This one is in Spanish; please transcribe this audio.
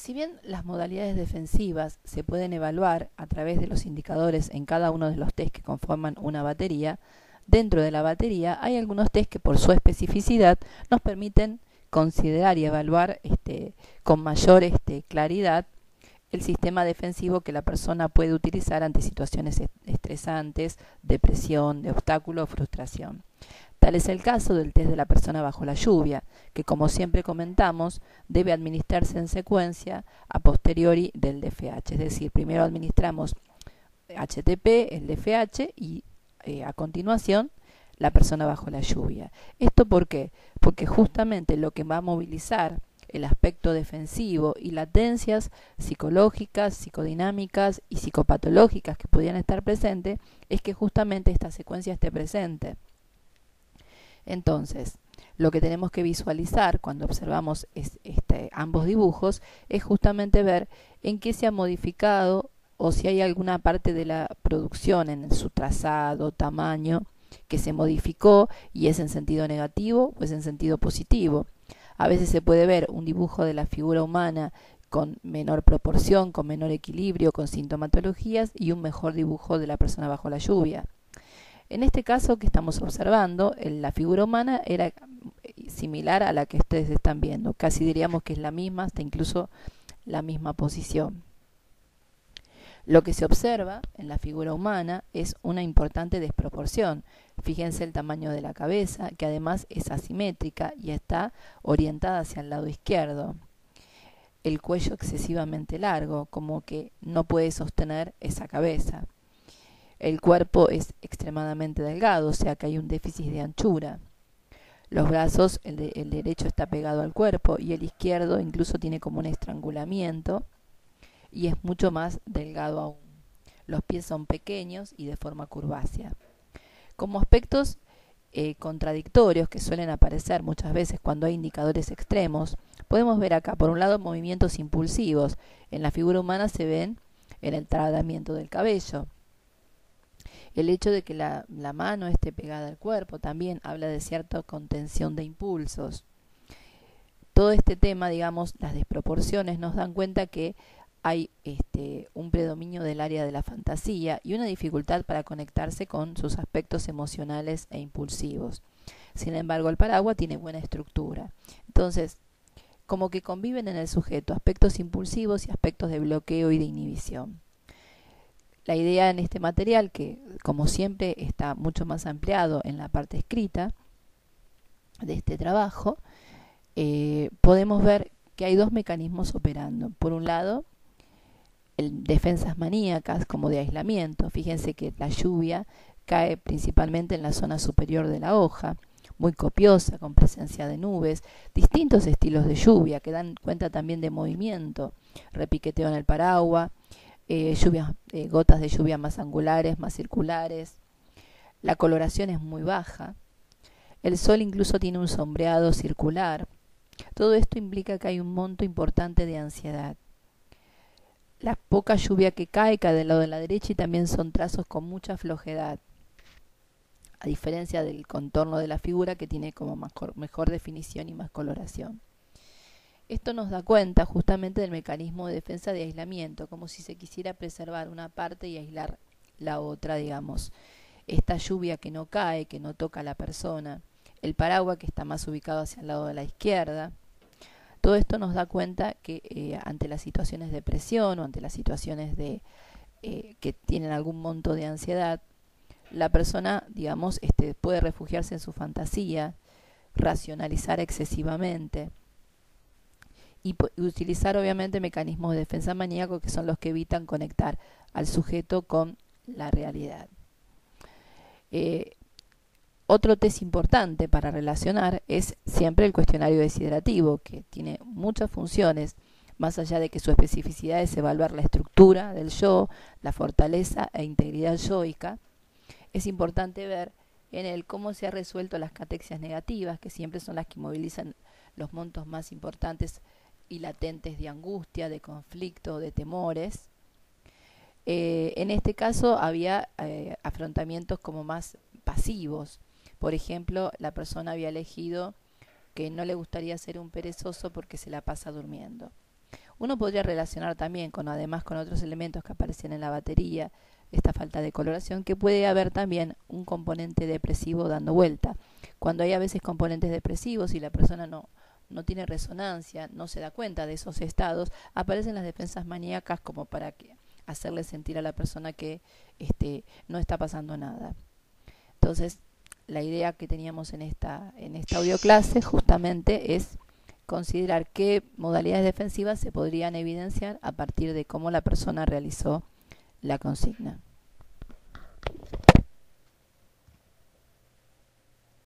Si bien las modalidades defensivas se pueden evaluar a través de los indicadores en cada uno de los test que conforman una batería, dentro de la batería hay algunos test que por su especificidad nos permiten considerar y evaluar con mayor claridad el sistema defensivo que la persona puede utilizar ante situaciones estresantes, depresión, de obstáculo o frustración. Tal es el caso del test de la persona bajo la lluvia, que como siempre comentamos, debe administrarse en secuencia a posteriori del DFH, es decir, primero administramos HTP, el DFH y a continuación la persona bajo la lluvia. ¿Esto por qué? Porque justamente lo que va a movilizar el aspecto defensivo y latencias psicológicas, psicodinámicas y psicopatológicas que pudieran estar presentes es que justamente esta secuencia esté presente. Entonces, lo que tenemos que visualizar cuando observamos ambos dibujos es justamente ver en qué se ha modificado o si hay alguna parte de la producción en su trazado, tamaño, que se modificó y es en sentido negativo o es en sentido positivo. A veces se puede ver un dibujo de la figura humana con menor proporción, con menor equilibrio, con sintomatologías y un mejor dibujo de la persona bajo la lluvia. En este caso que estamos observando, la figura humana era similar a la que ustedes están viendo. Casi diríamos que es la misma, hasta incluso la misma posición. Lo que se observa en la figura humana es una importante desproporción. Fíjense el tamaño de la cabeza, que además es asimétrica y está orientada hacia el lado izquierdo. El cuello excesivamente largo, como que no puede sostener esa cabeza. El cuerpo es extremadamente delgado, o sea que hay un déficit de anchura. Los brazos, el derecho está pegado al cuerpo y el izquierdo incluso tiene como un estrangulamiento y es mucho más delgado aún. Los pies son pequeños y de forma curvácea. Como aspectos contradictorios que suelen aparecer muchas veces cuando hay indicadores extremos, podemos ver acá, por un lado, movimientos impulsivos. En la figura humana se ven en el tratamiento del cabello. El hecho de que la mano esté pegada al cuerpo también habla de cierta contención de impulsos. Todo este tema, digamos, las desproporciones nos dan cuenta que hay un predominio del área de la fantasía y una dificultad para conectarse con sus aspectos emocionales e impulsivos. Sin embargo, el paraguas tiene buena estructura. Entonces, como que conviven en el sujeto aspectos impulsivos y aspectos de bloqueo y de inhibición. La idea en este material, que como siempre está mucho más ampliado en la parte escrita de este trabajo, podemos ver que hay dos mecanismos operando. Por un lado, defensas maníacas como de aislamiento. Fíjense que la lluvia cae principalmente en la zona superior de la hoja, muy copiosa, con presencia de nubes, distintos estilos de lluvia que dan cuenta también de movimiento, repiqueteo en el paraguas, gotas de lluvia más angulares, más circulares. La coloración es muy baja. El sol incluso tiene un sombreado circular. Todo esto implica que hay un monto importante de ansiedad. La poca lluvia que cae del lado de la derecha y también son trazos con mucha flojedad, a diferencia del contorno de la figura que tiene como mejor definición y más coloración. Esto nos da cuenta justamente del mecanismo de defensa de aislamiento, como si se quisiera preservar una parte y aislar la otra, digamos. Esta lluvia que no cae, que no toca a la persona, el paraguas que está más ubicado hacia el lado de la izquierda. Todo esto nos da cuenta que ante las situaciones de presión o ante las situaciones que tienen algún monto de ansiedad, la persona, digamos, puede refugiarse en su fantasía, racionalizar excesivamente y utilizar obviamente mecanismos de defensa maníaco que son los que evitan conectar al sujeto con la realidad. Otro test importante para relacionar es siempre el cuestionario deshidratativo, que tiene muchas funciones, más allá de que su especificidad es evaluar la estructura del yo, la fortaleza e integridad yoica. Es importante ver en él cómo se han resuelto las catexias negativas, que siempre son las que movilizan los montos más importantes y latentes de angustia, de conflicto, de temores. En este caso había afrontamientos como más pasivos. Por ejemplo, la persona había elegido que no le gustaría ser un perezoso porque se la pasa durmiendo. Uno podría relacionar también con, además con otros elementos que aparecen en la batería, esta falta de coloración, que puede haber también un componente depresivo dando vuelta. Cuando hay a veces componentes depresivos y la persona no tiene resonancia, no se da cuenta de esos estados, aparecen las defensas maníacas como para hacerle sentir a la persona que no está pasando nada. Entonces, la idea que teníamos en esta audioclase justamente es considerar qué modalidades defensivas se podrían evidenciar a partir de cómo la persona realizó la consigna.